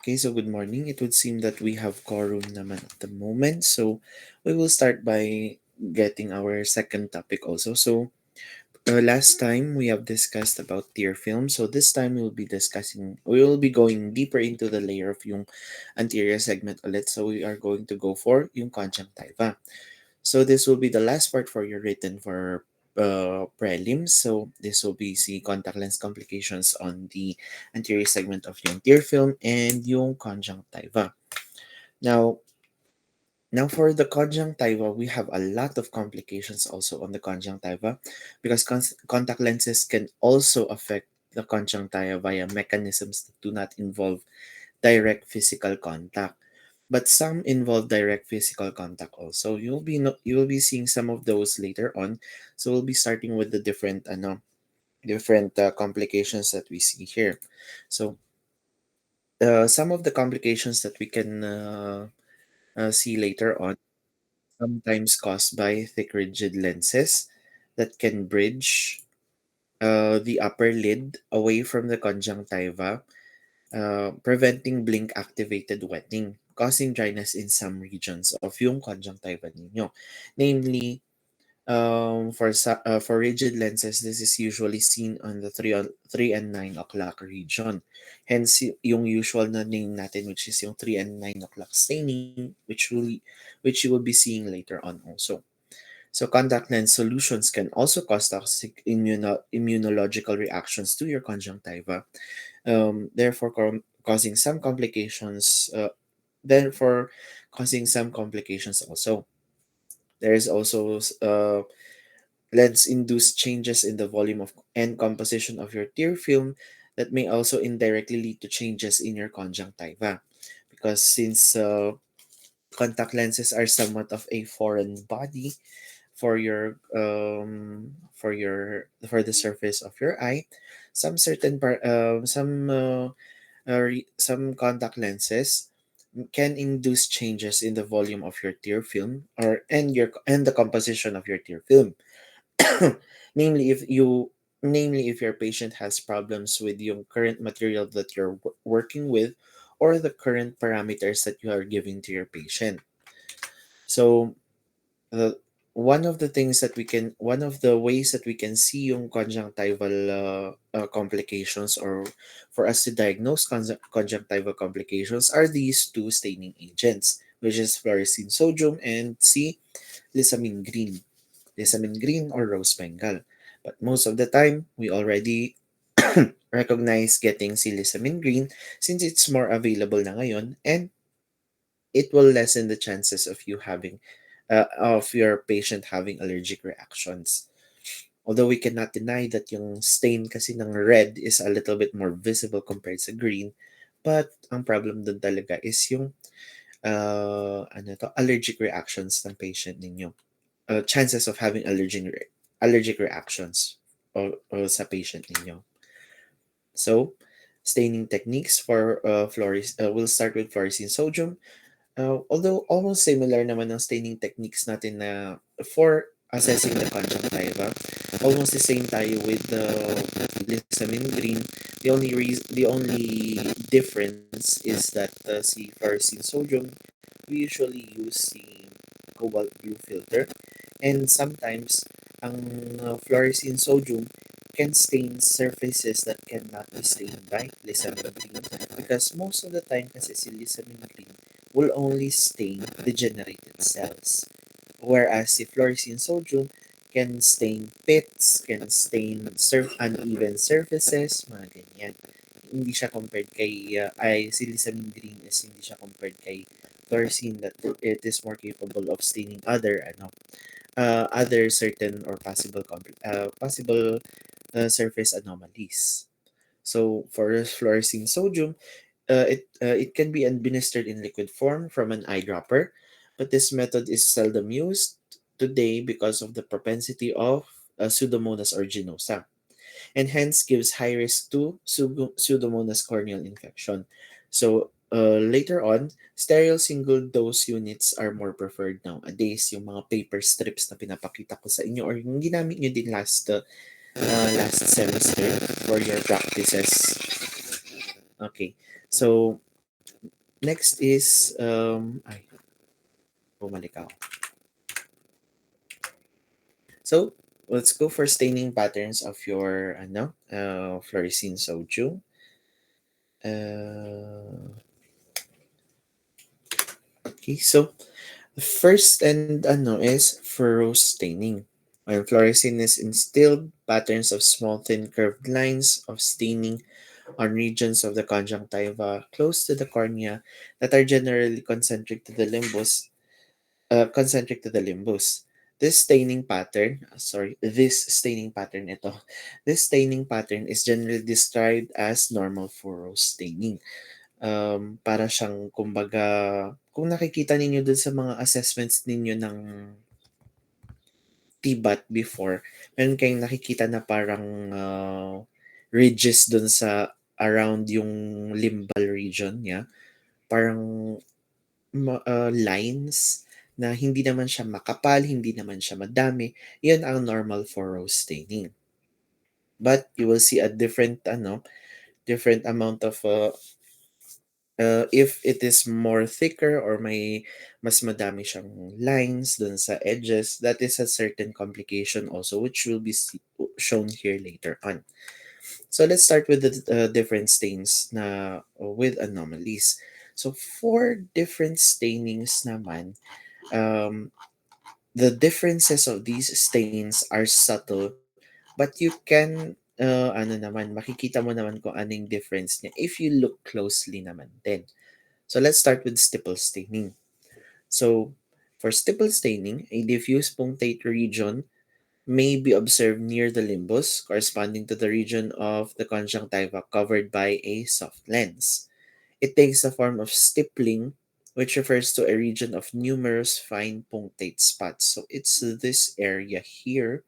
Okay, so good morning. It would seem that we have quorum naman at the moment. So we will start by getting our second topic also. So last time we have discussed about tear film. So this time we will be going deeper into the layer of yung anterior segment ulit. So we are going to go for yung conjunctiva. So this will be the last part for your written for prelims. So this will be the contact lens complications on the anterior segment of yung tear film and yung conjunctiva. Now, now for the conjunctiva, we have a lot of complications also on the conjunctiva because contact lenses can also affect the conjunctiva via mechanisms that do not involve direct physical contact. But some involve direct physical contact also. You will be seeing some of those later on. So we'll be starting with the different complications that we see here. So some of the complications that we can see later on, sometimes caused by thick rigid lenses that can bridge the upper lid away from the conjunctiva, preventing blink activated wetting, causing dryness in some regions of yung conjunctiva ninyo. Namely, for rigid lenses, this is usually seen on the 3 and 9 o'clock region. Hence, yung usual na name natin, which is yung 3 and 9 o'clock staining, which you will be seeing later on also. So contact lens solutions can also cause toxic immunological reactions to your conjunctiva, therefore causing some complications. Therefore, causing some complications also. There is also lens-induced changes in the volume of and composition of your tear film that may also indirectly lead to changes in your conjunctiva. Because since contact lenses are somewhat of a foreign body for the surface of your eye, some contact lenses can induce changes in the volume of your tear film and the composition of your tear film. namely if you namely if your patient has problems with your current material that you're working with or the current parameters that you are giving to your patient. So uh, one of the ways that we can see yung conjunctival complications, or for us to diagnose conjunctival complications, are these two staining agents, which is fluorescein sodium and lissamine green. Lissamine green or rose bengal. But most of the time, we already recognize getting lissamine green since it's more available na ngayon, and it will lessen the chances of your patient having allergic reactions. Although we cannot deny that yung stain kasi ng red is a little bit more visible compared sa green, but ang problem dun talaga is yung allergic reactions ng patient ninyo. Chances of having allergic reactions sa patient ninyo. So, staining techniques for we'll start with fluorescein sodium. Although almost similar naman ng staining techniques natin na for assessing the conjunctiva, almost the same tayo with the lissamine green. The only difference is that si fluorescein sodium, we usually use the cobalt blue filter, and sometimes ang fluorescein sodium can stain surfaces that cannot be stained by lissamine green, because most of the time kasi si lissamine green will only stain degenerated cells, whereas si fluorescein sodium can stain pits, can stain uneven surfaces, mga ganyan. Hindi siya compared kay si lissamine green is hindi siya compared kay fluorescein, that it is more capable of staining other certain or possible surface anomalies. So for fluorescein sodium, it can be administered in liquid form from an eyedropper, but this method is seldom used today because of the propensity of Pseudomonas aeruginosa, and hence gives high risk to Pseudomonas corneal infection. So later on, sterile single dose units are more preferred nowadays. Yung mga paper strips na pinapakita ko sa inyo, or yung ginamit nyo din last semester for your practices. Okay, so Next is, ay, bumalik ako. So, let's go for staining patterns of your, fluorescein soju. Okay, so, the first and is furrow staining. When fluorescein is instilled, patterns of small thin curved lines of staining on regions of the conjunctiva close to the cornea that are generally concentric to the limbus. This staining pattern is generally described as normal furrow staining. Para siyang, kumbaga, kung nakikita ninyo dun sa mga assessments ninyo ng TBAT before, meron kayong nakikita na parang ridges dun sa around yung limbal region niya. Parang lines na hindi naman siya makapal, hindi naman siya madami. Yan ang normal for rose staining. But you will see a different amount of if it is more thicker or may mas madami siyang lines dun sa edges, that is a certain complication also which will be shown here later on. So let's start with the different stains na with anomalies. So for different stainings naman, um, the differences of these stains are subtle, but you can makikita mo naman kung anong difference niya if you look closely naman din. So let's start with stipple staining. So for stipple staining, a diffuse punctate region may be observed near the limbus, corresponding to the region of the conjunctiva covered by a soft lens. It takes the form of stippling, which refers to a region of numerous fine punctate spots. So it's this area here,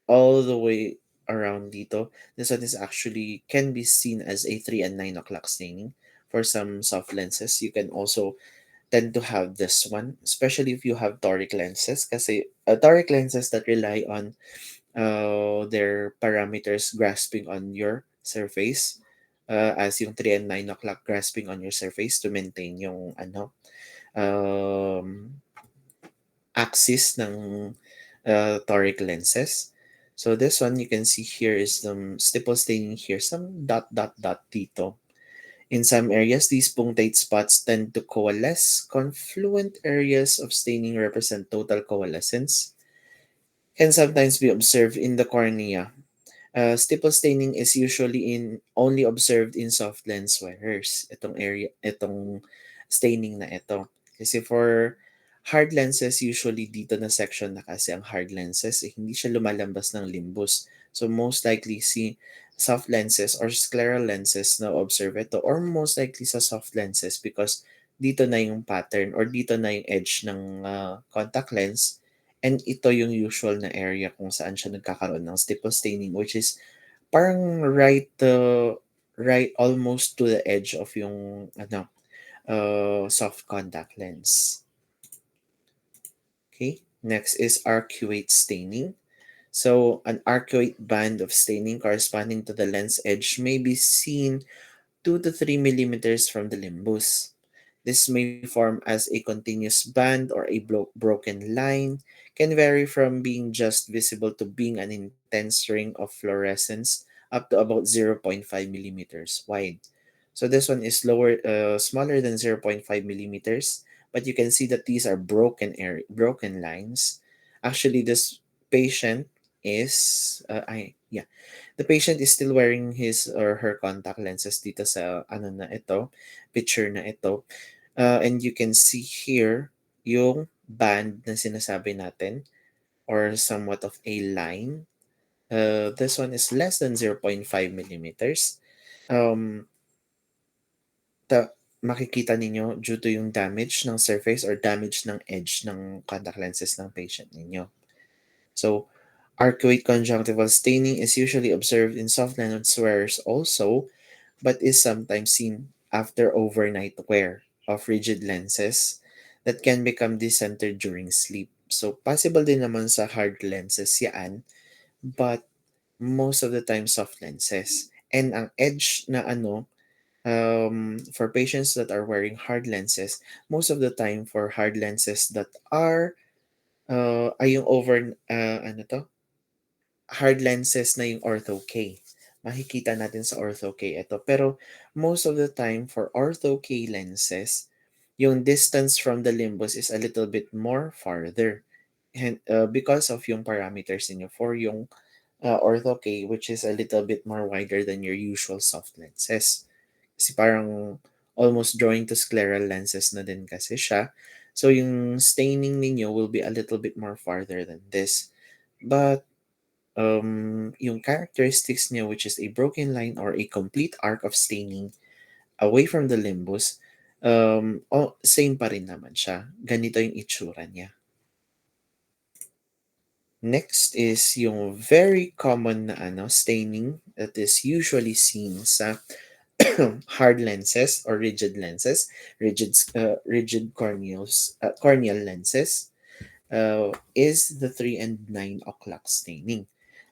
all the way around dito. This one is actually can be seen as a 3 and 9 o'clock staining. For some soft lenses, you can also tend to have this one, especially if you have toric lenses. Kasi toric lenses that rely on their parameters grasping on your surface, as yung 3 and 9 o'clock grasping on your surface to maintain yung um, axis ng toric lenses. So this one you can see here is some stipple staining here, some dot dot dot dito. In some areas, these punctate spots tend to coalesce. Confluent areas of staining represent total coalescence, can sometimes be observed in the cornea. Stipple staining is usually only observed in soft lens wearers. Itong staining na ito. Kasi for hard lenses, usually dito na section na kasi ang hard lenses, hindi siya lumalabas ng limbus. So most likely soft lenses or scleral lenses na observe ito, or most likely sa soft lenses because dito na yung pattern or dito na yung edge ng contact lens. And ito yung usual na area kung saan siya nagkakaroon ng stipple staining, which is parang right almost to the edge of yung soft contact lens. Okay, next is arcuate staining. So an arcuate band of staining corresponding to the lens edge may be seen 2 to 3 millimeters from the limbus. This may form as a continuous band or a broken line, can vary from being just visible to being an intense ring of fluorescence up to about 0.5 millimeters wide. So this one is smaller than 0.5 millimeters, but you can see that these are broken lines. Actually, this patient the patient is still wearing his or her contact lenses dito sa picture na ito. And you can see here yung band na sinasabi natin or somewhat of a line. This one is less than 0.5 millimeters. Um, Makikita ninyo due to yung damage ng surface or damage ng edge ng contact lenses ng patient ninyo. So, arcuate conjunctival staining is usually observed in soft lens wearers also, but is sometimes seen after overnight wear of rigid lenses that can become decentered during sleep. So, possible din naman sa hard lenses yan, but most of the time soft lenses. And ang edge na For patients that are wearing hard lenses, most of the time for hard lenses that are ay yung ano to? Hard lenses na yung Ortho K. Makikita natin sa Ortho K ito. Pero most of the time for Ortho K lenses, yung distance from the limbus is a little bit more farther. And because of yung parameters niyo for yung Ortho K, which is a little bit more wider than your usual soft lenses. Kasi parang almost drawing to scleral lenses na din kasi siya. So yung staining ninyo will be a little bit more farther than this. But yung characteristics niya, which is a broken line or a complete arc of staining away from the limbus, same pa rin naman siya. Ganito yung itsura niya. Next is yung very common na staining that is usually seen sa hard lenses or rigid lenses, rigid corneal lenses, is the 3 and 9 o'clock staining.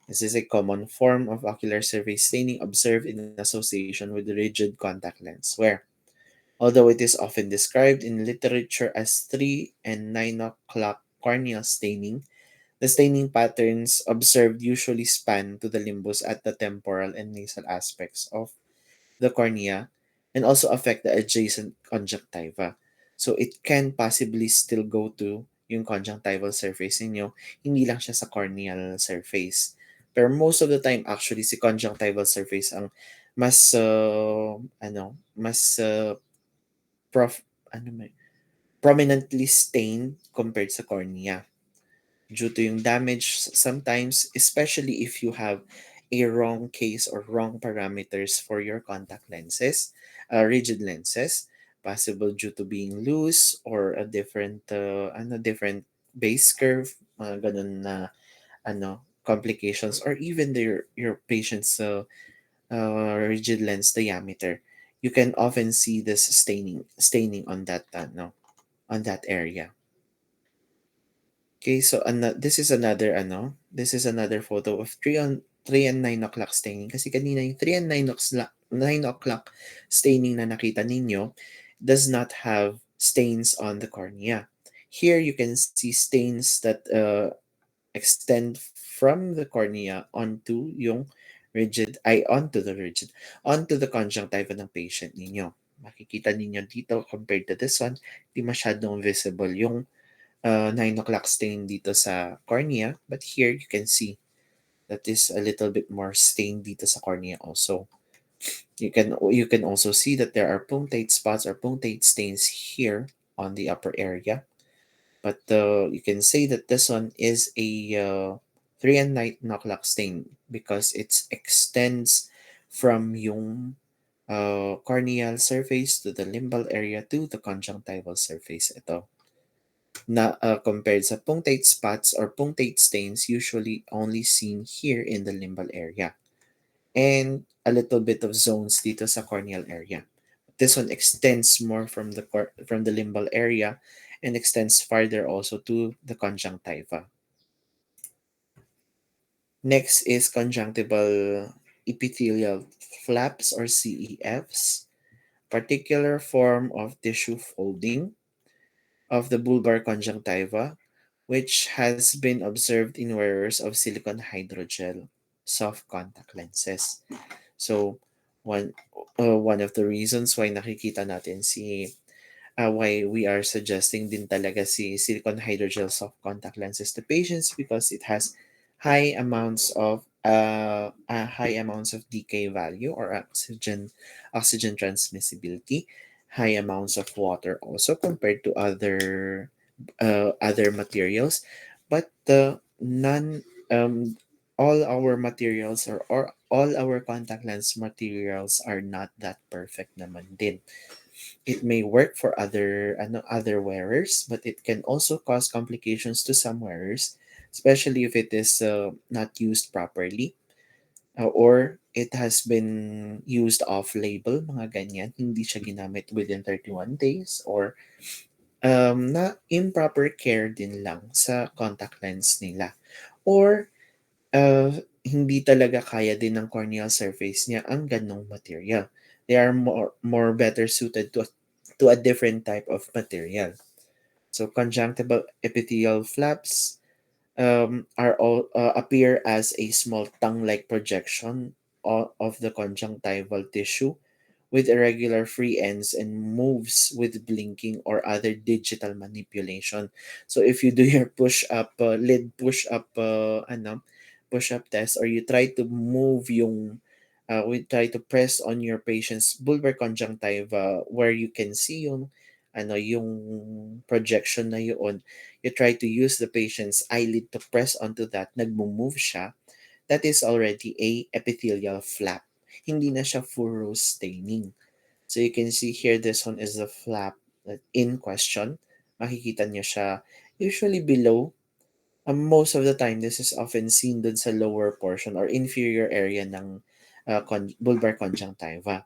This is a common form of ocular surface staining observed in association with rigid contact lens wear. Although it is often described in literature as 3 and 9 o'clock corneal staining, the staining patterns observed usually span to the limbus at the temporal and nasal aspects of the cornea and also affect the adjacent conjunctiva. So it can possibly still go to yung conjunctival surface ninyo, hindi lang siya sa corneal surface. Pero most of the time actually si conjunctival surface ang mas mas prof, ano may, prominently stained compared sa cornea due to yung damage sometimes, especially if you have a wrong case or wrong parameters for your contact lenses, rigid lenses, possible due to being loose or a different base curve, mga ganun na complications, or even your patient's rigid lens diameter. You can often see this staining on that on that area. Okay, so this is another photo of 3 and 9 o'clock staining. Kasi kanina yung 3 and 9 o'clock staining na nakita ninyo does not have stains on the cornea. Here you can see stains that extend from the cornea onto the conjunctiva ng patient ninyo. Makikita ninyo dito compared to this one, di masyadong visible yung 9 o'clock stain dito sa cornea, but here you can see that is a little bit more stained dito sa cornea also. You can also see that there are punctate spots or punctate stains here on the upper area, but you can say that this one is a 3 and 9 o'clock stain because it extends from yung corneal surface to the limbal area to the conjunctival surface ito. Na compared sa punctate spots or punctate stains usually only seen here in the limbal area and a little bit of zones dito sa corneal area. This one extends more from from the limbal area and extends farther also to the conjunctiva. Next is conjunctival epithelial flaps or CEFs, particular form of tissue folding of the bulbar conjunctiva, which has been observed in wearers of silicone hydrogel soft contact lenses. So, one of the reasons why nakikita natin why we are suggesting din talaga si silicone hydrogel soft contact lenses to patients because it has high amounts of decay value or oxygen transmissibility, high amounts of water also compared to other materials, but none all our materials or all our contact lens materials are not that perfect naman din. It may work for other wearers, but it can also cause complications to some wearers, especially if it is not used properly or it has been used off-label, mga ganyan, hindi siya ginamit within 31 days or na improper care din lang sa contact lens nila. Or hindi talaga kaya din ng corneal surface niya ang ganong material. They are more better suited to a different type of material. So conjunctival epithelial flaps are all appear as a small tongue-like projection of the conjunctival tissue with irregular free ends and moves with blinking or other digital manipulation. So if you do your push up push up test, or you try to move yung we try to press on your patient's bulbar conjunctiva where you can see yung projection na yun, you try to use the patient's eyelid to press onto that, nagmo-move siya, that is already a epithelial flap. Hindi na siya furrow staining. So you can see here, this one is the flap in question. Makikita niyo siya usually below. Most of the time, this is often seen dun sa lower portion or inferior area ng bulbar conjunctiva.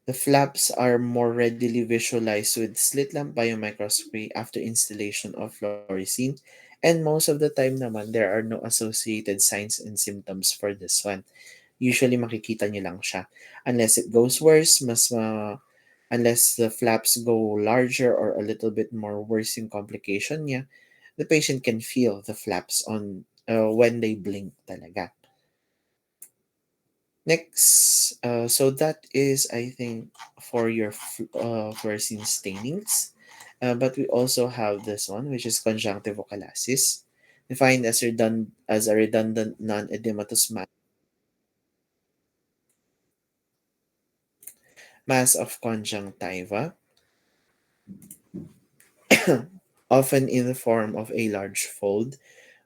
The flaps are more readily visualized with slit lamp biomicroscopy after installation of fluorescein, and most of the time naman there are no associated signs and symptoms for this one. Usually makikita nyo lang siya. Unless it goes worse, unless the flaps go larger or a little bit more worse yung complication niya, the patient can feel the flaps on when they blink talaga. Next, so that is, I think, for your fluorescein stainings. But we also have this one, which is conjunctivocalasis, defined as a redundant non-edematous mass of conjunctiva, often in the form of a large fold,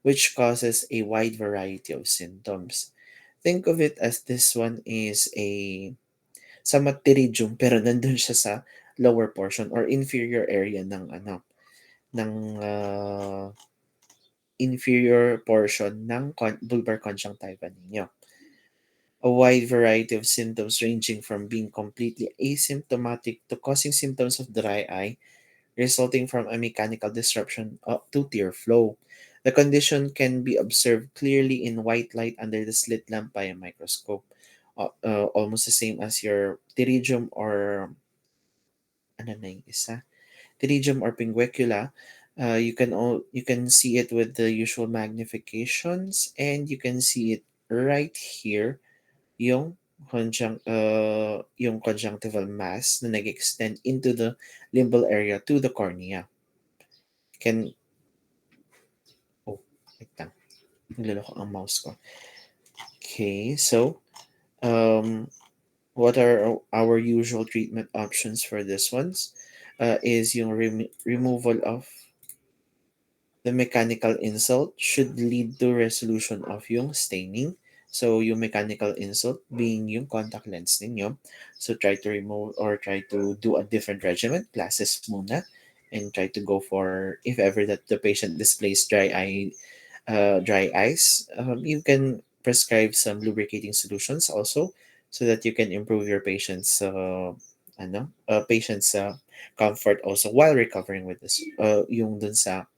which causes a wide variety of symptoms. Think of it as this one is a somewhat pterygium pero nandun siya sa lower portion or inferior area ng inferior portion ng bulbar conjunctiva ninyo. A wide variety of symptoms ranging from being completely asymptomatic to causing symptoms of dry eye resulting from a mechanical disruption to tear flow. The condition can be observed clearly in white light under the slit lamp by a microscope, almost the same as your pterygium or ano na yung isa? Pterygium or pinguecula. You can see it with the usual magnifications, and you can see it right here yung yung conjunctival mass na nag-extend into the limbal area to the cornea. Can oh, wait lang. Niloloko ang mouse ko. Okay, so um what are our usual treatment options for this ones? Is yung removal of the mechanical insult should lead to resolution of yung staining. So, yung mechanical insult being yung contact lens ninyo. So, try to remove or try to do a different regimen, glasses muna, and try to go for, if ever that the patient displays dry eyes, you can prescribe some lubricating solutions also so that you can improve your patient's comfort also while recovering with this yung dun sa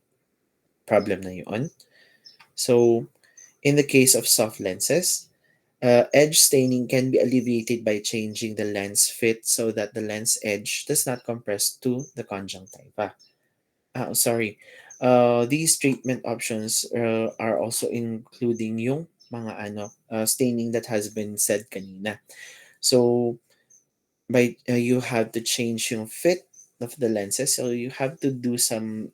problem na yun. So, in the case of soft lenses, edge staining can be alleviated by changing the lens fit so that the lens edge does not compress to the conjunctiva. Sorry. These treatment options are also including yung mga staining that has been said kanina. So, you have to change yung fit of the lenses, so you have to do some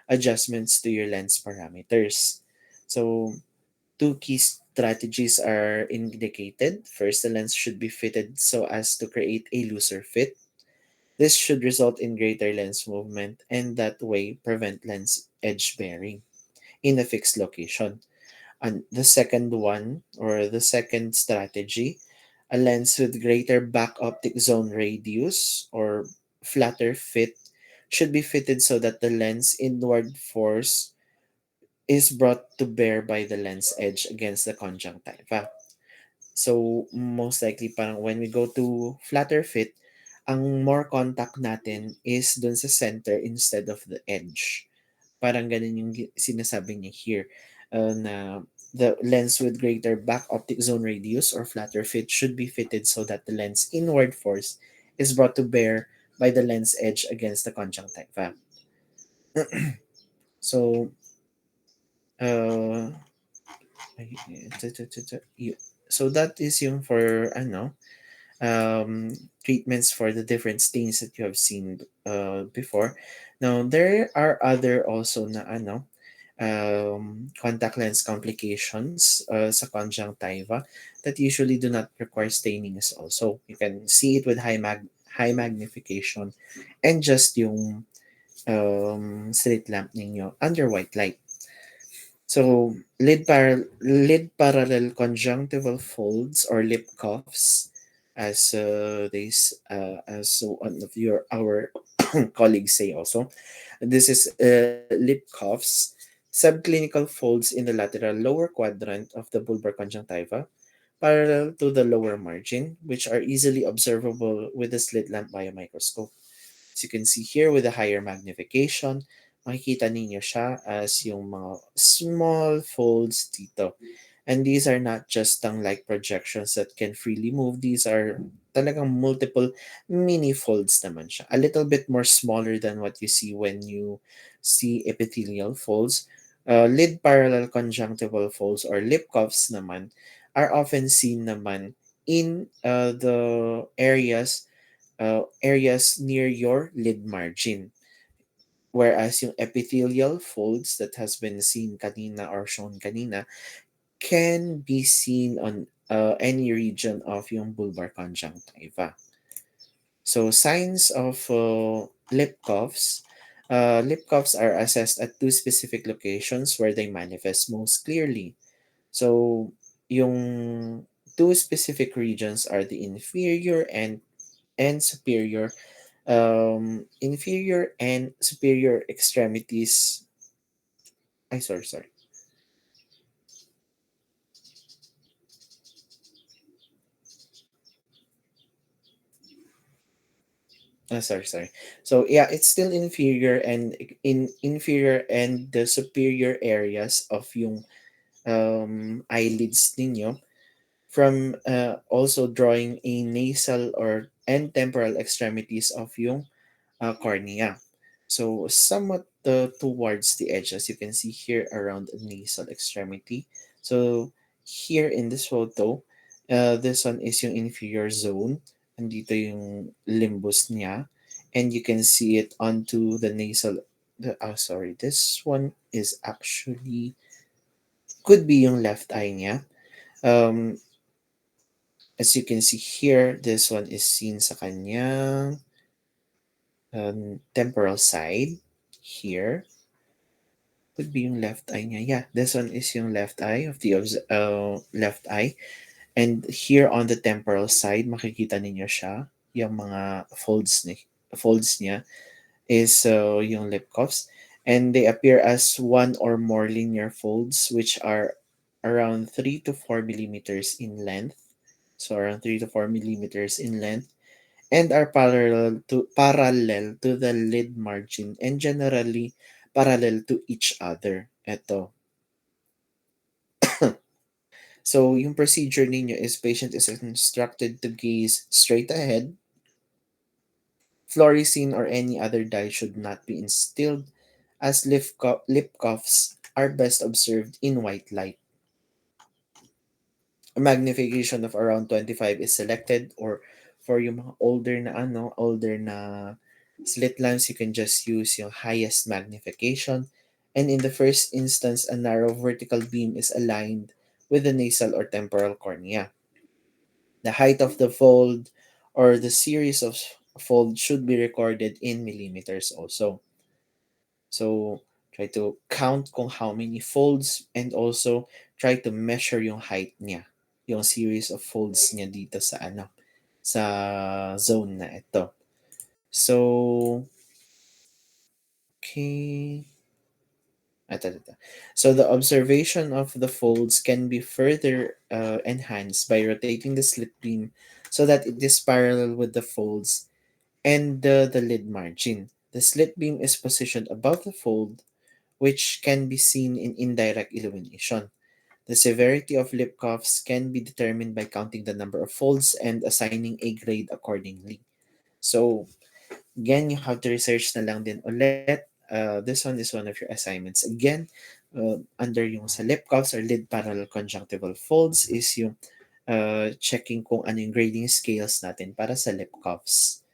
adjustments to your lens parameters. So two key strategies are indicated. First, the lens should be fitted so as to create a looser fit. This should result in greater lens movement and that way prevent lens edge bearing in a fixed location. And the second one, or the second strategy, a lens with greater back optic zone radius or flatter fit should be fitted so that the lens inward force is brought to bear by the lens edge against the conjunctiva. So, most likely, parang when we go to flatter fit, ang more contact natin is dun sa center instead of the edge. Parang ganun yung sinasabi niya here, na The lens with greater back optic zone radius or flatter fit should be fitted so that the lens inward force is brought to bear by the lens edge against the conjunctiva. So, uh, so that is yung for ano, treatments for the different stains that you have seen before. Now, there are other also na ano, contact lens complications sa conjunctiva that usually do not require staining as also. You can see it with high magnification and just yung street lamp ninyo under white light. So, lid parallel conjunctival folds or lip cuffs, as as one of your our colleagues say also. This is lip cuffs, subclinical folds in the lateral lower quadrant of the bulbar conjunctiva, parallel to the lower margin, which are easily observable with the slit lamp biomicroscope. As you can see here with a higher magnification, makikita ninyo siya as yung mga small folds dito. And these are not just tongue-like projections that can freely move. These are talagang multiple mini folds naman siya. A little bit more smaller than what you see when you see epithelial folds. Lid parallel conjunctival folds or lip cuffs naman are often seen naman in the areas near your lid margin. Whereas yung epithelial folds that has been seen kanina or shown kanina can be seen on any region of yung bulbar conjunctiva. So signs of lip coughs. Lip coughs are assessed at two specific locations where they manifest most clearly. So yung two specific regions are the inferior and superior inferior and superior extremities. I sorry. Sorry. So yeah, it's still inferior and in inferior and the superior areas of yung eyelids ninyo from also drawing a nasal or and temporal extremities of yung cornea. So somewhat towards the edge, as you can see here around the nasal extremity. So here in this photo, this one is yung inferior zone. Andito yung limbus niya. And you can see it onto the nasal. Sorry, this one is actually, could be yung left eye niya. Um, as you can see here, this one is seen sa kanyang temporal side here. Could be yung left eye niya. Yeah, this one is yung left eye of the left eye. And here on the temporal side, makikita ninyo siya. Yung mga folds niya is yung lip cuffs. And they appear as one or more linear folds, which are around 3 to 4 millimeters in length. So around 3 to 4 millimeters in length and are parallel to the lid margin and generally parallel to each other. Ito. So, yung procedure ninyo is patient is instructed to gaze straight ahead. Fluorescein or any other dye should not be instilled as lip cuffs are best observed in white light. A magnification of around 25 is selected or for yung mga older na slit lamps, you can just use yung highest magnification. And in the first instance, a narrow vertical beam is aligned with the nasal or temporal cornea. The height of the fold or the series of folds should be recorded in millimeters also. So, try to count kung how many folds and also try to measure yung height niya. Yung series of folds niya dito sa sa zone na ito. So, okay. Ito. So the observation of the folds can be further enhanced by rotating the slit beam so that it is parallel with the folds and the lid margin. The slit beam is positioned above the fold, which can be seen in indirect illumination. The severity of lip coughs can be determined by counting the number of folds and assigning a grade accordingly. So, again, you have to research na lang din ulit. This one is one of your assignments. Again, under yung sa lip cuffs or lid parallel conjunctival folds is yung checking kung ano yung grading scales natin para sa lip cuffs.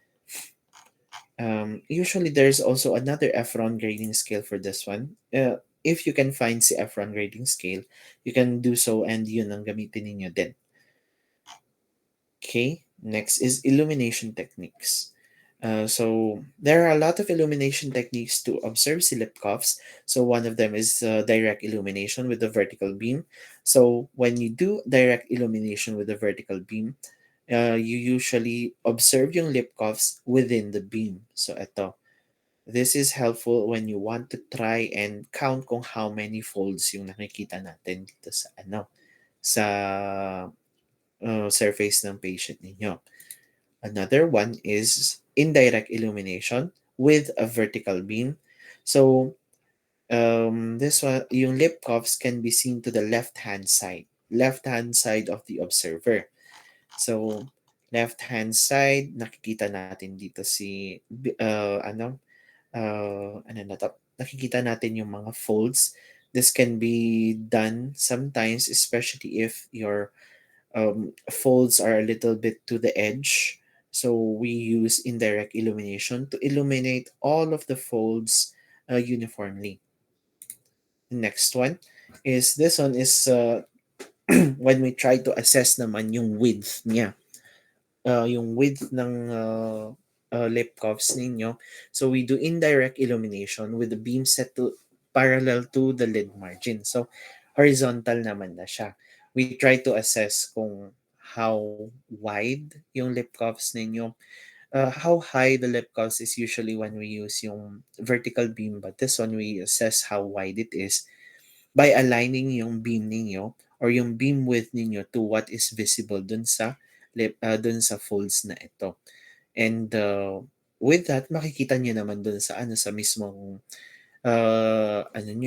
Usually, there's also another Efron grading scale for this one. If you can find si Efron grading scale, you can do so and yun ang gamitin ninyo din. Okay, next is illumination techniques. So there are a lot of illumination techniques to observe lip cuffs. So one of them is direct illumination with a vertical beam. So when you do direct illumination with a vertical beam, you usually observe yung lip cuffs within the beam. So ito, this is helpful when you want to try and count kung how many folds yung nakikita natin dito sa sa surface ng patient ninyo. Another one is indirect illumination with a vertical beam. So this one, yung lip cuffs can be seen to the left hand side of the observer. So left hand side, nakikita natin dito si ano na to, nakikita natin yung mga folds. This can be done sometimes, especially if your folds are a little bit to the edge. So we use indirect illumination to illuminate all of the folds uniformly. Next one is this one is when we try to assess naman yung width niya. Yung width ng lip cuffs ninyo. So we do indirect illumination with the beam set to parallel to the lid margin. So horizontal naman na siya. We try to assess kung how wide yung lip cuffs ninyo. How high the lip cuffs is usually when we use yung vertical beam, but this one we assess how wide it is by aligning yung beam ninyo or yung beam width ninyo to what is visible dun sa folds na ito. And with that, makikita niyo naman dun sa sa mismong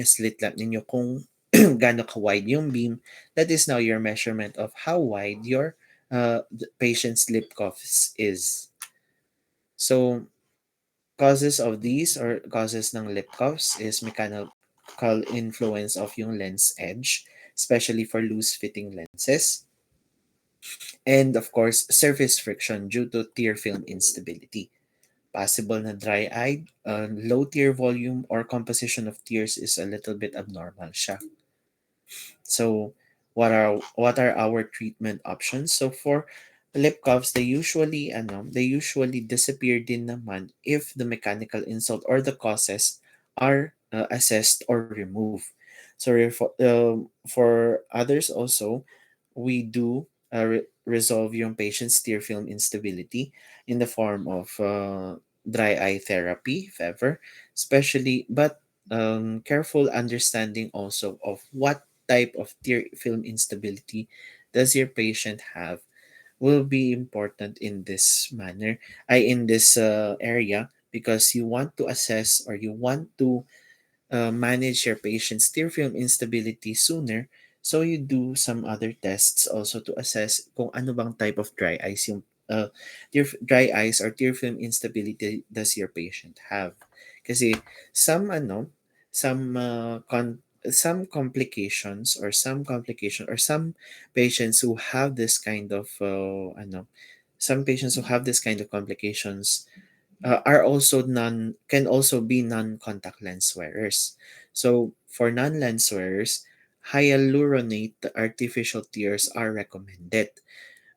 slit lamp ninyo kung gaano ka-wide yung beam. That is now your measurement of how wide your patient's lip cuffs is. So, causes of these or causes ng lip cuffs is mechanical influence of yung lens edge, especially for loose-fitting lenses. And of course, surface friction due to tear film instability. Possible na dry-eyed, low tear volume, or composition of tears is a little bit abnormal siya. So, what are our treatment options? So for lip cuffs, they usually disappear din naman if the mechanical insult or the causes are assessed or removed. So for others also, we do resolve yung patient's tear film instability in the form of dry eye therapy, if ever, especially, but careful understanding also of what type of tear film instability does your patient have will be important in this manner, in this area, because you want to assess or you want to manage your patient's tear film instability sooner. So you do some other tests also to assess kung ano bang type of dry eyes yung dry eyes or tear film instability does your patient have. Kasi some some some complication or some patients who have this kind of some patients who have this kind of complications are also non can also be non-contact lens wearers. So for non-lens wearers, hyaluronate artificial tears are recommended,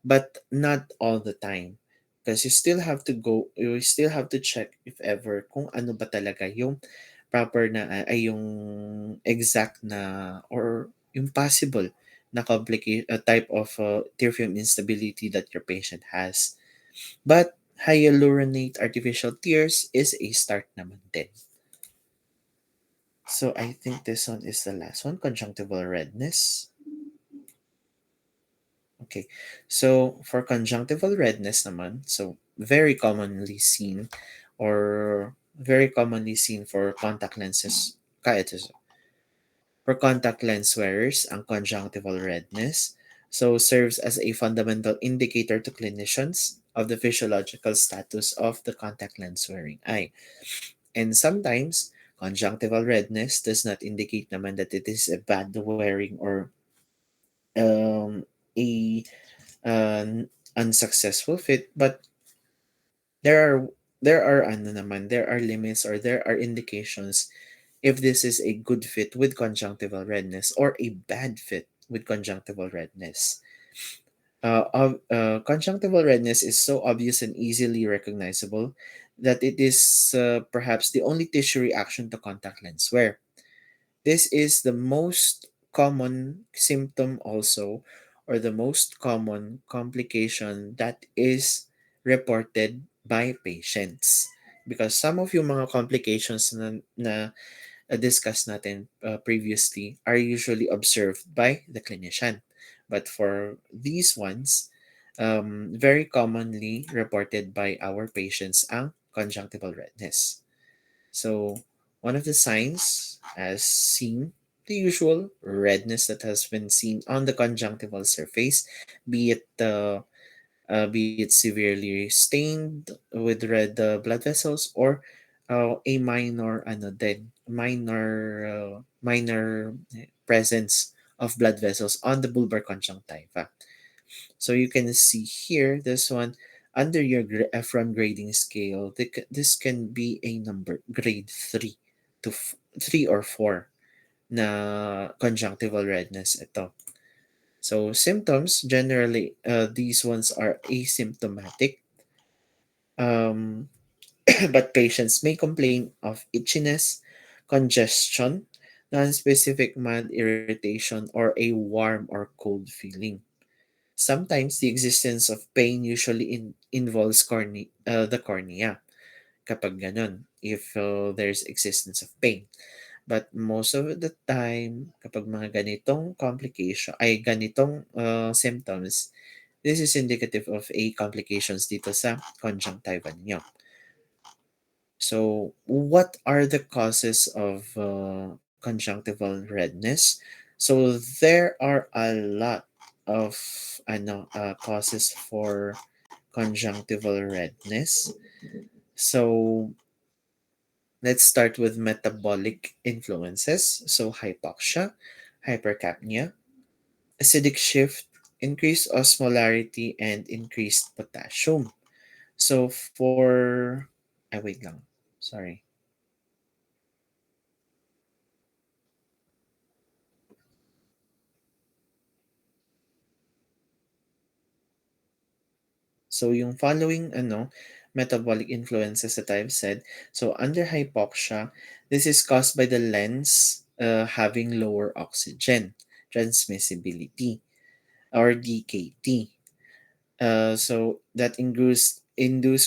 but not all the time. Because you still have to check if ever kung ano ba talaga yung proper na ay yung exact na or yung possible na type of tear film instability that your patient has. But hyaluronate artificial tears is a start naman din. So I think this one is the last one, conjunctival redness. Okay, so for conjunctival redness naman, so very commonly seen for contact lenses. Ito. For contact lens wearers, ang conjunctival redness serves as a fundamental indicator to clinicians of the physiological status of the contact lens wearing eye. And sometimes, conjunctival redness does not indicate naman that it is a bad wearing or a unsuccessful fit, but there are there are limits or there are indications if this is a good fit with conjunctival redness or a bad fit with conjunctival redness. Conjunctival redness is so obvious and easily recognizable that it is perhaps the only tissue reaction to contact lens wear. This is the most common symptom also, or the most common complication that is reported by patients. Because some of yung mga complications na discussed natin previously are usually observed by the clinician. But for these ones, very commonly reported by our patients ang conjunctival redness. So, one of the signs, as seen, the usual redness that has been seen on the conjunctival surface, be it be it severely stained with red blood vessels or a minor minor presence of blood vessels on the bulbar conjunctiva. So you can see here this one under your Efron grading scale. This can be a number grade 3 to 3 or 4 na conjunctival redness ito. So symptoms generally these ones are asymptomatic. Um, but patients may complain of itchiness, congestion, non-specific mild irritation, or a warm or cold feeling. Sometimes the existence of pain usually involves the cornea kapag ganun, if there's existence of pain. But most of the time, kapag mga ganitong complication, ay ganitong symptoms, this is indicative of a complications dito sa conjunctiva niyo. So, what are the causes of conjunctival redness? So, there are a lot of causes for conjunctival redness. So, let's start with metabolic influences. So, hypoxia, hypercapnia, acidic shift, increased osmolarity, and increased potassium. So, wait lang. Sorry. So yung following metabolic influences that I've said. So under hypoxia, this is caused by the lens having lower oxygen transmissibility or DKT. So that induce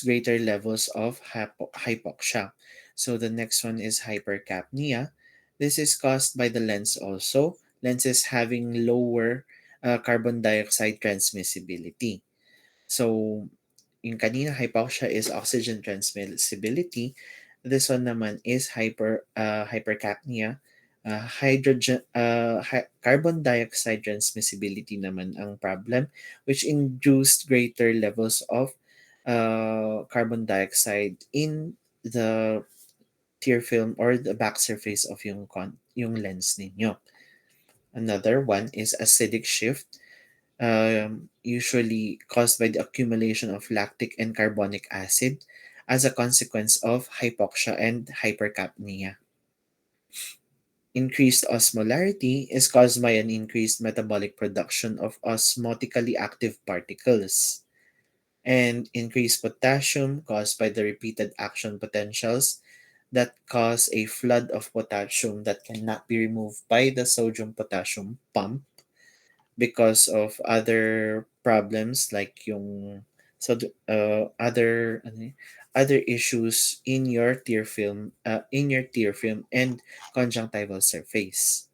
greater levels of hypoxia. So the next one is hypercapnia. This is caused by the lens also. Lenses having lower carbon dioxide transmissibility. So, yung kanina hypoxia is oxygen transmissibility. This one naman is hypercapnia. Carbon dioxide transmissibility naman ang problem, which induced greater levels of carbon dioxide in the tear film or the back surface of yung lens ninyo. Another one is acidic shift, usually caused by the accumulation of lactic and carbonic acid as a consequence of hypoxia and hypercapnia. Increased osmolarity is caused by an increased metabolic production of osmotically active particles. And increased potassium caused by the repeated action potentials that cause a flood of potassium that cannot be removed by the sodium potassium pump because of other problems like yung other issues in your tear film and conjunctival surface.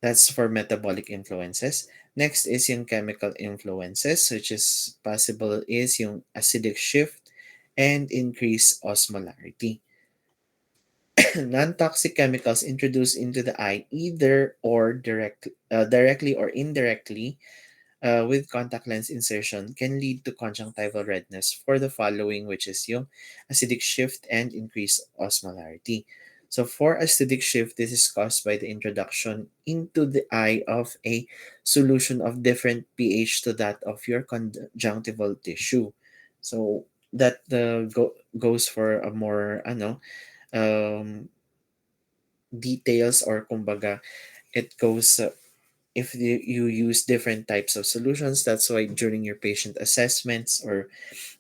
That's for metabolic influences. Next is yung chemical influences, which is possible is yung acidic shift and increased osmolarity. Non-toxic chemicals introduced into the eye either or directly or indirectly with contact lens insertion can lead to conjunctival redness for the following, which is yung acidic shift and increased osmolarity. So for acidic shift, this is caused by the introduction into the eye of a solution of different pH to that of your conjunctival tissue. So that goes for a more um, details, or kumbaga it goes if you use different types of solutions. That's why during your patient assessments or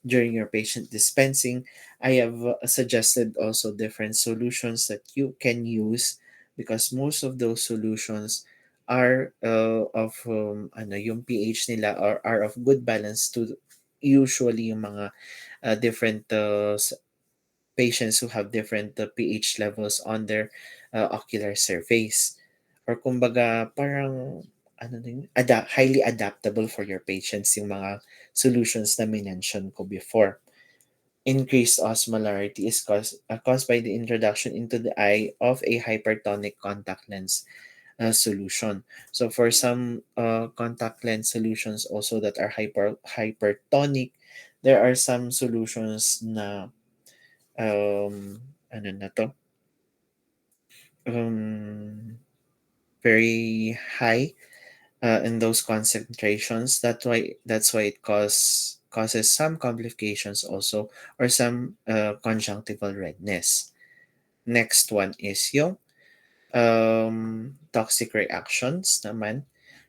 during your patient dispensing, I have suggested also different solutions that you can use, because most of those solutions are of yung pH nila are of good balance to usually yung mga different patients who have different pH levels on their ocular surface. Or kumbaga, parang highly adaptable for your patients yung mga solutions na minention ko before. Increased osmolarity is caused by the introduction into the eye of a hypertonic contact lens solution. So for some contact lens solutions also that are hypertonic, there are some solutions na ano na to? Um, very high in those concentrations. That's why it causes some complications also, or some conjunctival redness. Next one is yung toxic reactions naman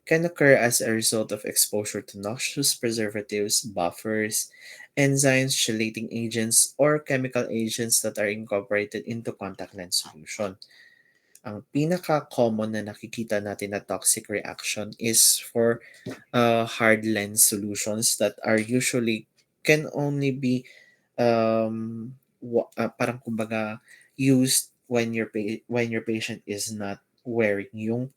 can occur as a result of exposure to noxious preservatives, buffers, enzymes, chelating agents, or chemical agents that are incorporated into contact lens solution. Ang pinaka-common na nakikita natin na toxic reaction is for hard lens solutions that are usually can only be parang kumbaga used when when your patient is not wearing yung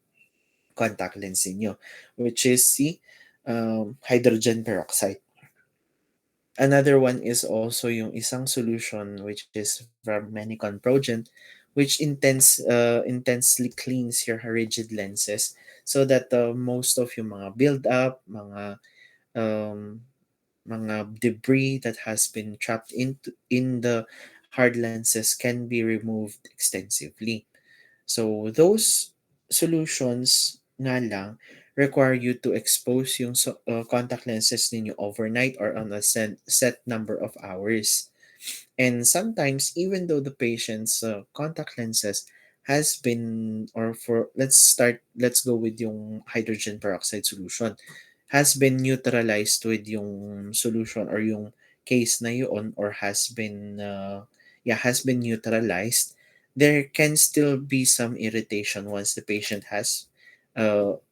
contact lens niyo, which is si hydrogen peroxide. Another one is also yung isang solution which is Vermenicon Progent, which intensely cleans your rigid lenses so that most of yung mga build up, um, mga debris that has been trapped in the hard lenses can be removed extensively. So those solutions nga lang require you to expose yung contact lenses ninyo overnight or on a set number of hours. And sometimes, even though the patient's contact lenses has been, or for let's go with yung hydrogen peroxide solution, has been neutralized with yung solution or yung case na yun, or has been neutralized, there can still be some irritation once the patient has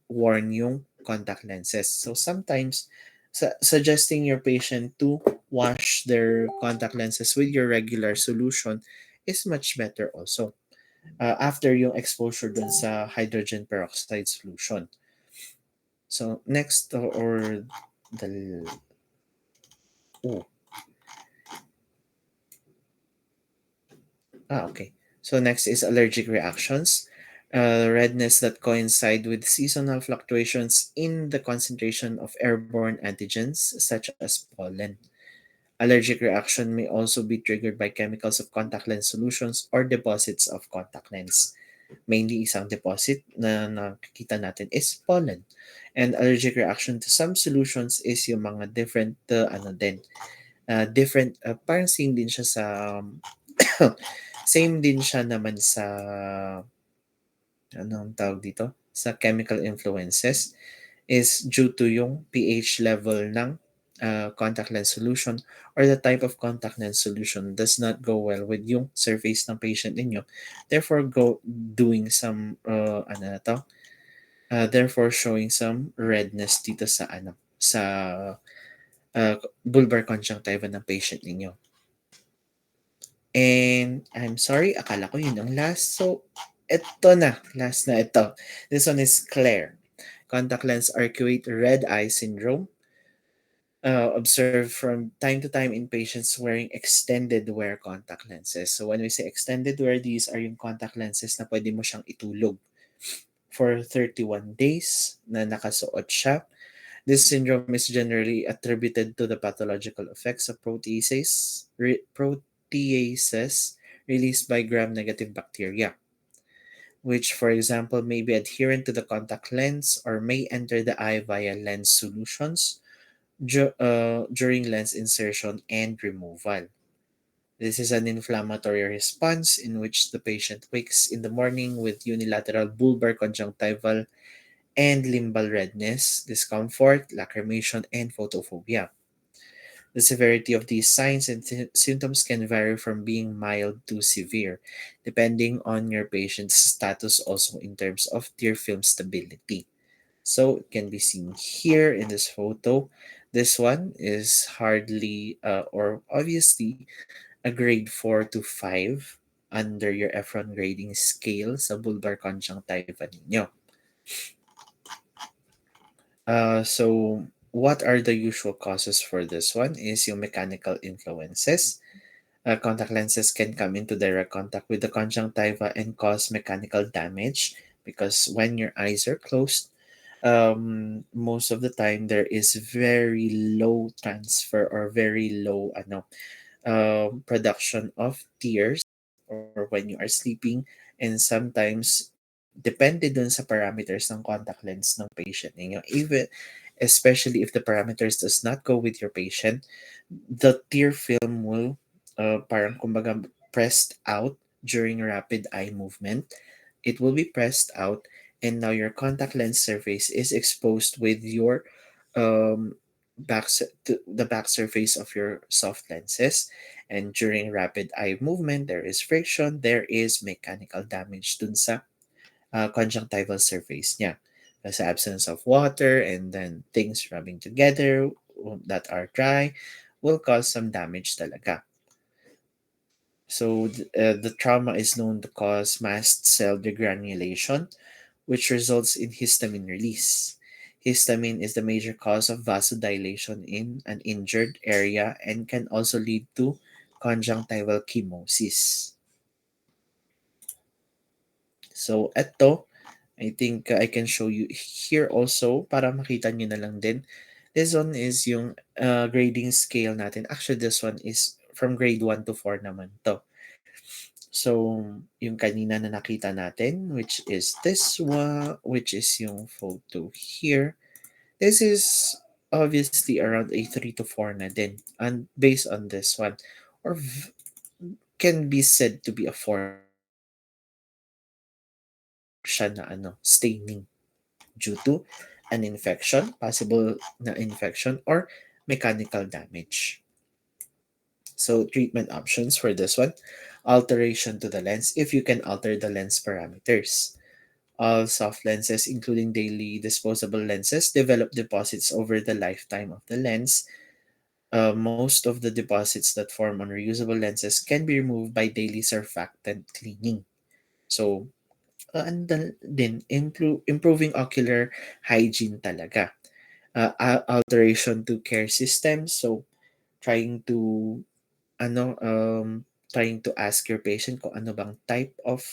worn yung contact lenses. So sometimes, suggesting your patient to wash their contact lenses with your regular solution is much better also after yung exposure dun sa hydrogen peroxide solution. So next or the oh okay. So next is allergic reactions. Redness that coincide with seasonal fluctuations in the concentration of airborne antigens such as pollen. Allergic reaction may also be triggered by chemicals of contact lens solutions or deposits of contact lens. Mainly isang deposit na nakikita natin is pollen. And allergic reaction to some solutions is yung mga different different parang same din siya sa same din siya naman sa anong tawag dito sa chemical influences is due to yung pH level ng contact lens solution, or the type of contact lens solution does not go well with yung surface ng patient ninyo, therefore doing some therefore showing some redness dito sa sa bulbar conjunctiva ng patient ninyo. And I'm sorry, akala ko yun ang last. So, ito na. Last na ito. This one is Claire. Contact lens arcuate red eye syndrome. observed from time to time in patients wearing extended wear contact lenses. So when we say extended wear, these are yung contact lenses na pwede mo siyang itulog for 31 days na nakasuot siya. This syndrome is generally attributed to the pathological effects of proteases released by gram-negative bacteria, which, for example, may be adherent to the contact lens or may enter the eye via lens solutions during lens insertion and removal. This is an inflammatory response in which the patient wakes in the morning with unilateral bulbar conjunctival and limbal redness, discomfort, lacrimation, and photophobia. The severity of these signs and symptoms can vary from being mild to severe, depending on your patient's status also in terms of tear film stability. So it can be seen here in this photo. This one is hardly or obviously a grade 4 to 5 under your Efron grading scale sa bulbar conjunctiva ninyo. So what are the usual causes for this one is yung mechanical influences. Contact lenses can come into direct contact with the conjunctiva and cause mechanical damage because when your eyes are closed, most of the time there is very low transfer or very low production of tears or when you are sleeping, and sometimes depende dun sa parameters ng contact lens ng patient ninyo, even especially if the parameters does not go with your patient, the tear film will parang kumbaga pressed out during rapid eye movement. It will be pressed out, and now your contact lens surface is exposed with your um, the back surface of your soft lenses. And during rapid eye movement, there is friction, there is mechanical damage dun sa conjunctival surface niya. Sa absence of water and then things rubbing together that are dry will cause some damage talaga. So the trauma is known to cause mast cell degranulation, which results in histamine release. Histamine is the major cause of vasodilation in an injured area and can also lead to conjunctival chemosis. So, eto, I think I can show you here also para makita nyo na lang din. This one is yung grading scale natin. Actually, this one is from grade 1 to 4 naman to. So, yung kanina na nakita natin, which is this one, which is yung photo here. This is obviously around a 3 to 4 na din. And based on this one, or can be said to be a 4 na din kasi meron siya na staining due to an infection, possible na infection or mechanical damage. So treatment options for this one, alteration to the lens if you can alter the lens parameters. All soft lenses, including daily disposable lenses, develop deposits over the lifetime of the lens. Most of the deposits that form on reusable lenses can be removed by daily surfactant cleaning. So, and then improving ocular hygiene talaga. Alteration to care systems. So, trying to ano, trying to ask your patient kung ano bang type of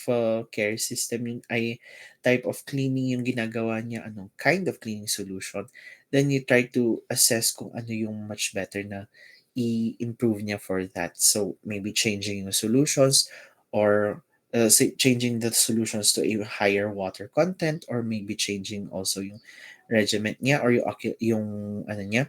care system yung, ay type of cleaning yung ginagawa niya, anong kind of cleaning solution. Then you try to assess kung ano yung much better na i-improve niya for that. So maybe changing yung solutions or changing the solutions to a higher water content or maybe changing also yung regimen niya or yung ano niya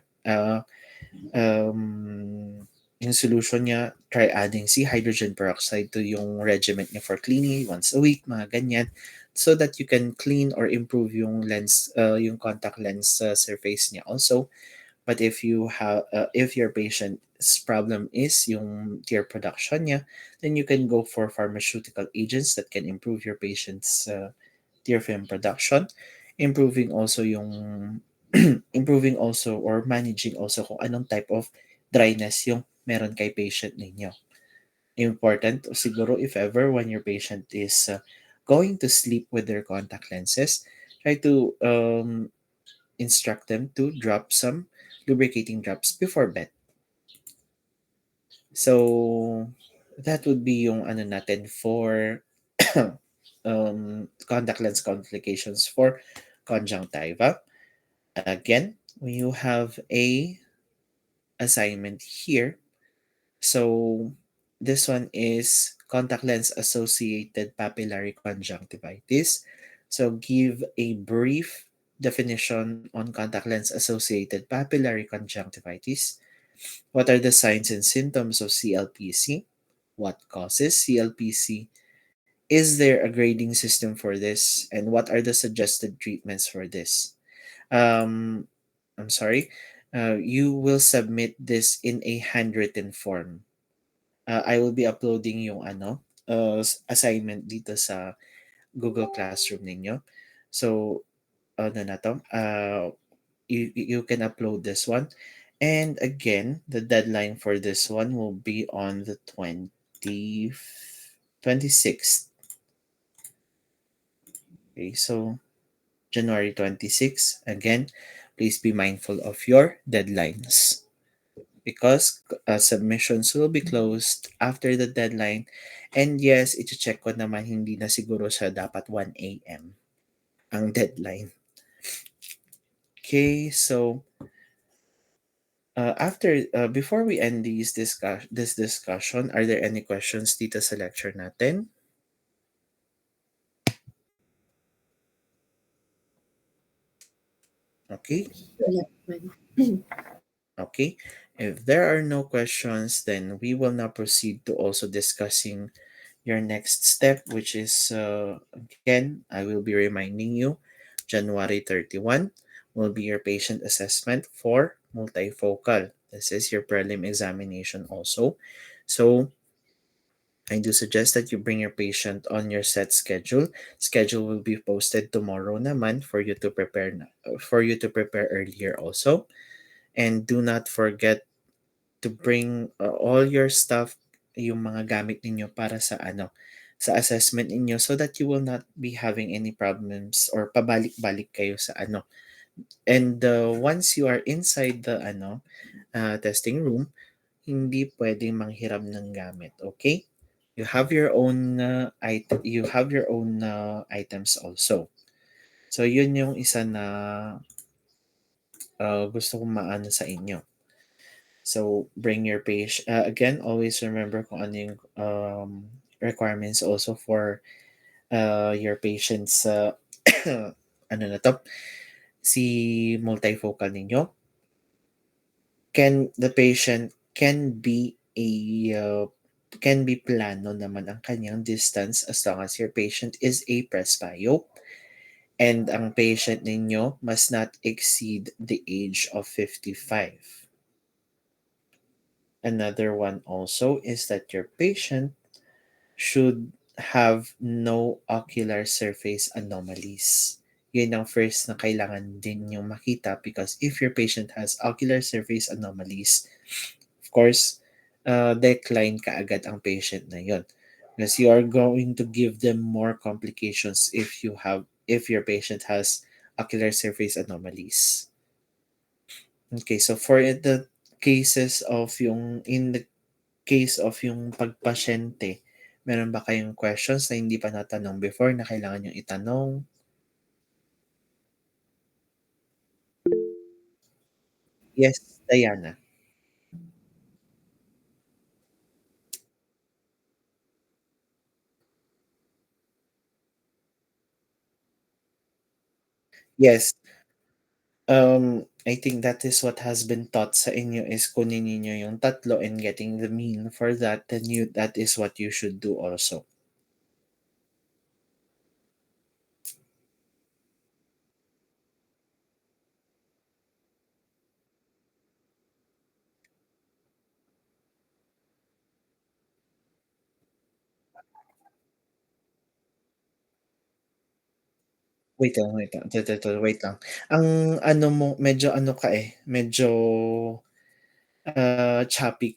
um, yung solution niya, try adding si hydrogen peroxide to yung regimen niya for cleaning once a week, mga ganyan. So that you can clean or improve yung lens, yung contact lens surface niya also. But if your patient's problem is yung tear production niya, then you can go for pharmaceutical agents that can improve your patient's tear film production, improving also yung improving also or managing also kung anong type of dryness yung meron kay patient ninyo. Important siguro if ever when your patient is going to sleep with their contact lenses, try to instruct them to drop some lubricating drops before bed. So, that would be yung ano natin for contact lens complications for conjunctiva. Again, you have a assignment here. So, this one is contact lens associated papillary conjunctivitis. So, give a brief definition on contact lens associated papillary conjunctivitis. What are the signs and symptoms of CLPC? What causes CLPC? Is there a grading system for this? And what are the suggested treatments for this? Um, I'm sorry. You will submit this in a handwritten form. I will be uploading yung assignment dito sa Google Classroom ninyo. So, ano na to? You can upload this one. And again, the deadline for this one will be on the 26th. Okay, so January 26th. Again, please be mindful of your deadlines because submissions will be closed after the deadline. And yes, iti-check ko naman hindi na siguro siya dapat 1 a.m. ang deadline. Okay, so before we end this discussion, are there any questions dito sa lecture natin? Okay. Yeah. Okay. If there are no questions, then we will now proceed to also discussing your next step, which is again, I will be reminding you, January 31 will be your patient assessment for multifocal. This is your prelim examination also. So I do suggest that you bring your patient on your set schedule. Schedule will be posted tomorrow naman for you to prepare earlier also. And do not forget to bring all your stuff, yung mga gamit ninyo para sa sa assessment ninyo so that you will not be having any problems or pabalik-balik kayo sa And once you are inside the testing room, hindi pwedeng manghiram ng gamit, okay? You have your own items also. So yun yung isa na gusto kong maano sa inyo. So bring your page. Again, always remember kung ano yung requirements also for your patients ano na to, si multifocal ninyo. The patient can be plano naman ang kanyang distance as long as your patient is a presbyo and ang patient ninyo must not exceed the age of 55. Another one also is that your patient should have no ocular surface anomalies. Yun ang first na kailangan din yung makita because if your patient has ocular surface anomalies, of course, decline kaagad ang patient na yun. Because you are going to give them more complications if your patient has ocular surface anomalies. Okay, so for the cases of yung in the case of yung pagpasyente, meron ba kayong questions na hindi pa natanong before na kailangan yung itanong? Yes, Diana. Yes. I think that is what has been taught sa inyo is kunin ninyo yung tatlo and getting the mean for that, then that is what you should do also. Wait lang. Wait lang. Ang ano mo, medyo ano ka medyo choppy